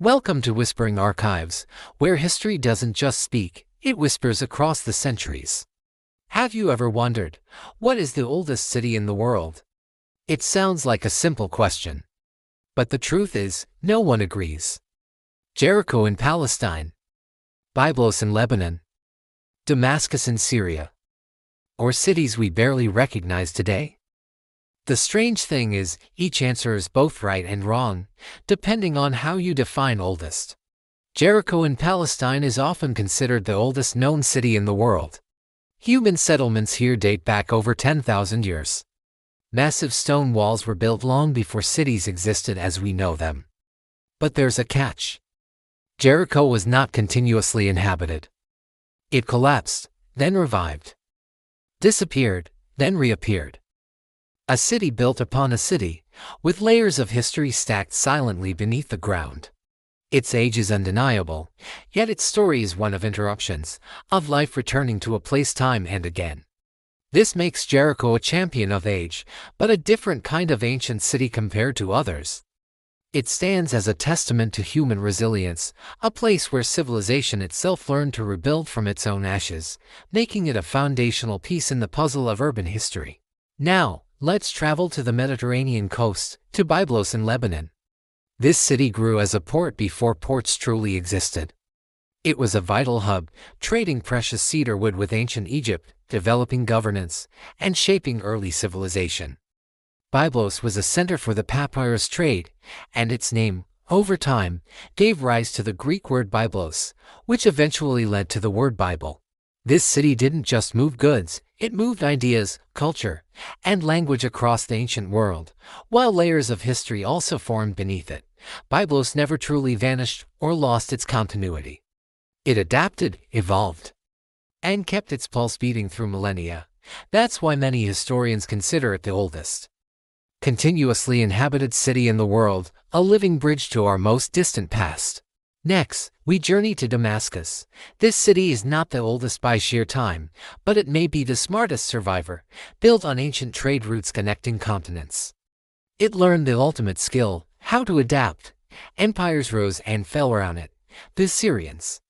Welcome to Whispering Archives, where history doesn't just speak, it whispers across the centuries. Have you ever wondered, what is the oldest city in the world? It sounds like a simple question. But the truth is, no one agrees. Jericho in Palestine, Byblos in Lebanon, Damascus in Syria, or cities we barely recognize today? The strange thing is, each answer is both right and wrong, depending on how you define oldest. Jericho in Palestine is often considered the oldest known city in the world. Human settlements here date back over 10,000 years. Massive stone walls were built long before cities existed as we know them. But there's a catch. Jericho was not continuously inhabited. It collapsed, then revived. Disappeared, then reappeared. A city built upon a city, with layers of history stacked silently beneath the ground. Its age is undeniable, yet its story is one of interruptions, of life returning to a place time and again. This makes Jericho a champion of age, but a different kind of ancient city compared to others. It stands as a testament to human resilience, a place where civilization itself learned to rebuild from its own ashes, making it a foundational piece in the puzzle of urban history. Now, let's travel to the Mediterranean coast, to Byblos in Lebanon. This city grew as a port before ports truly existed. It was a vital hub, trading precious cedar wood with ancient Egypt, developing governance, and shaping early civilization. Byblos was a center for the papyrus trade, and its name, over time, gave rise to the Greek word Byblos, which eventually led to the word Bible. This city didn't just move goods, it moved ideas, culture, and language across the ancient world, while layers of history also formed beneath it. Byblos never truly vanished or lost its continuity. It adapted, evolved, and kept its pulse beating through millennia. That's why many historians consider it the oldest continuously inhabited city in the world, a living bridge to our most distant past. Next, we journey to Damascus. This city is not the oldest by sheer time, but it may be the smartest survivor, built on ancient trade routes connecting continents. It learned the ultimate skill, how to adapt. Empires rose and fell around it. The Assyrians,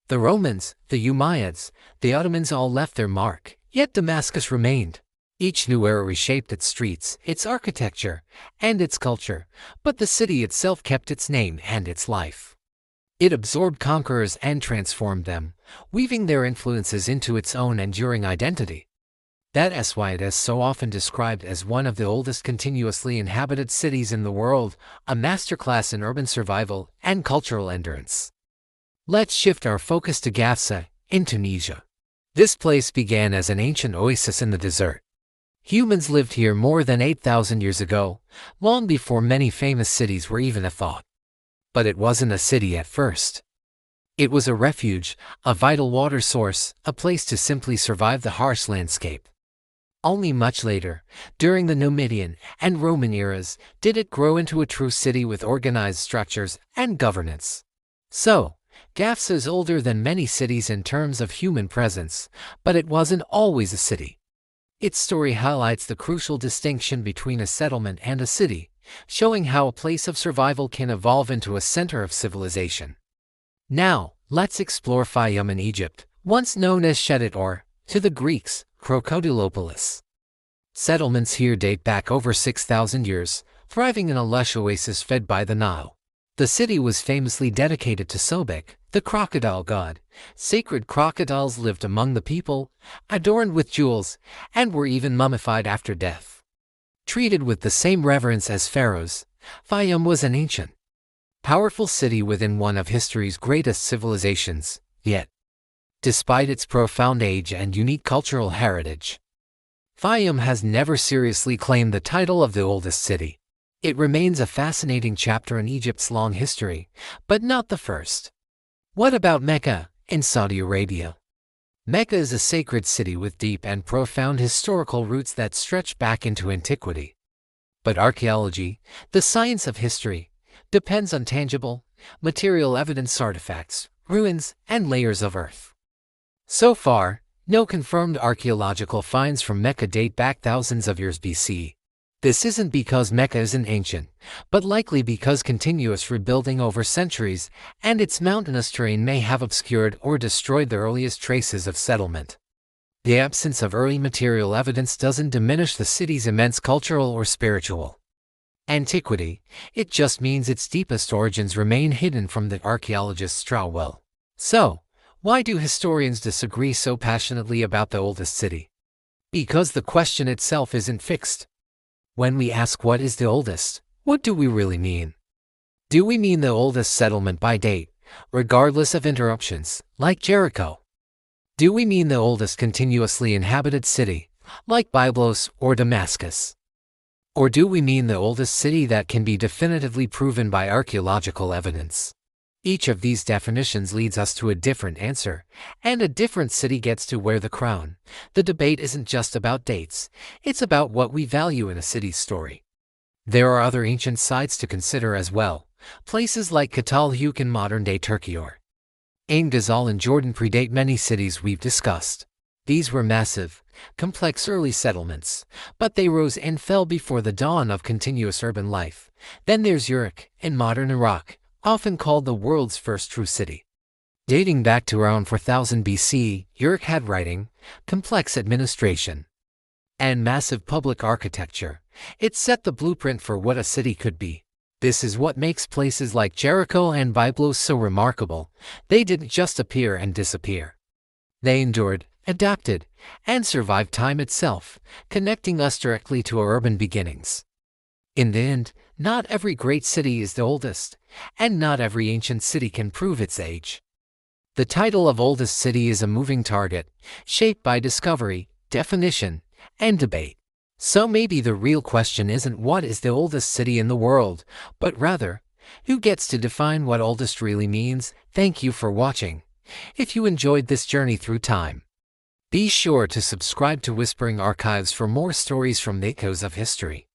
the Romans, the Umayyads, the Ottomans all left their mark, yet Damascus remained. Each new era reshaped its streets, its architecture, and its culture, but the city itself kept its name and its life. It absorbed conquerors and transformed them, weaving their influences into its own enduring identity. That's why it is so often described as one of the oldest continuously inhabited cities in the world, a masterclass in urban survival and cultural endurance. Let's shift our focus to Gafsa, in Tunisia. This place began as an ancient oasis in the desert. Humans lived here more than 8,000 years ago, long before many famous cities were even a thought. But it wasn't a city at first. It was a refuge, a vital water source, a place to simply survive the harsh landscape. Only much later, during the Numidian and Roman eras, did it grow into a true city with organized structures and governance. So, Gafsa is older than many cities in terms of human presence, but it wasn't always a city. Its story highlights the crucial distinction between a settlement and a city, showing how a place of survival can evolve into a center of civilization. Now, let's explore Faiyum in Egypt, once known as Shedit or, to the Greeks, Crocodilopolis. Settlements here date back over 6,000 years, thriving in a lush oasis fed by the Nile. The city was famously dedicated to Sobek, the crocodile god. Sacred crocodiles lived among the people, adorned with jewels, and were even mummified after death. Treated with the same reverence as pharaohs, Faiyum was an ancient, powerful city within one of history's greatest civilizations, yet, despite its profound age and unique cultural heritage, Faiyum has never seriously claimed the title of the oldest city. It remains a fascinating chapter in Egypt's long history, but not the first. What about Mecca, in Saudi Arabia? Mecca is a sacred city with deep and profound historical roots that stretch back into antiquity. But archaeology, the science of history, depends on tangible, material evidence, artifacts, ruins, and layers of earth. So far, no confirmed archaeological finds from Mecca date back thousands of years BC. This isn't because Mecca isn't ancient, but likely because continuous rebuilding over centuries and its mountainous terrain may have obscured or destroyed the earliest traces of settlement. The absence of early material evidence doesn't diminish the city's immense cultural or spiritual antiquity, it just means its deepest origins remain hidden from the archaeologist's trowel. So, why do historians disagree so passionately about the oldest city? Because the question itself isn't fixed. When we ask what is the oldest, what do we really mean? Do we mean the oldest settlement by date, regardless of interruptions, like Jericho? Do we mean the oldest continuously inhabited city, like Byblos or Damascus? Or do we mean the oldest city that can be definitively proven by archaeological evidence? Each of these definitions leads us to a different answer, and a different city gets to wear the crown. The debate isn't just about dates, it's about what we value in a city's story. There are other ancient sites to consider as well, places like Catalhuyuk in modern-day Turkey or Ain Ghazal in Jordan predate many cities we've discussed. These were massive, complex early settlements, but they rose and fell before the dawn of continuous urban life. Then there's Uruk in modern Iraq, often called the world's first true city. Dating back to around 4000 BC, Uruk had writing, complex administration, and massive public architecture. It set the blueprint for what a city could be. This is what makes places like Jericho and Byblos so remarkable. They didn't just appear and disappear. They endured, adapted, and survived time itself, connecting us directly to our urban beginnings. In the end, not every great city is the oldest, and not every ancient city can prove its age. The title of oldest city is a moving target, shaped by discovery, definition, and debate. So maybe the real question isn't what is the oldest city in the world, but rather, who gets to define what oldest really means? Thank you for watching. If you enjoyed this journey through time, be sure to subscribe to Whispering Archives for more stories from the echoes of history.